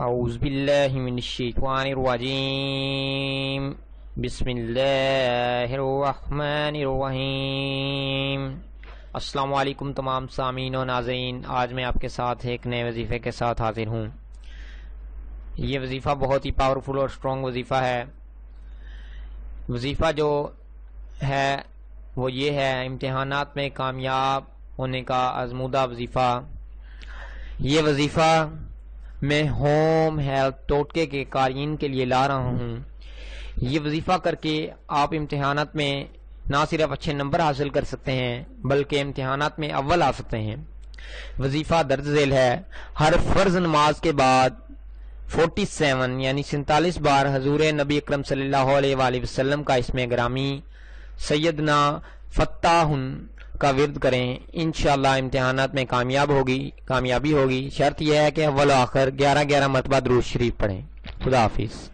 اعوذ باللہ من الشیطان الرجیم بسم اللہ الرحمن الرحیم۔ السلام علیکم تمام سامعین و ناظرین، آج میں آپ کے ساتھ ایک نئے وظیفے کے ساتھ حاضر ہوں۔ یہ وظیفہ بہت ہی پاورفل اور اسٹرانگ وظیفہ ہے۔ وظیفہ جو ہے وہ یہ ہے، امتحانات میں کامیاب ہونے کا آزمودہ وظیفہ۔ یہ وظیفہ میں ہوم ہیلتھ ٹوٹکے کے قارئین کے لیے لا رہا ہوں۔ یہ وظیفہ کر کے آپ امتحانات میں نہ صرف اچھے نمبر حاصل کر سکتے ہیں بلکہ امتحانات میں اول آ سکتے ہیں۔ وظیفہ درج ذیل ہے۔ ہر فرض نماز کے بعد 47 یعنی 47 بار حضور نبی اکرم صلی اللہ علیہ وآلہ وسلم کا اسم گرامی سیدنا فتاح کا ورد کریں، انشاءاللہ امتحانات میں کامیابی ہوگی۔ شرط یہ ہے کہ اول و آخر 11 مرتبہ درود شریف پڑھیں۔ خدا حافظ۔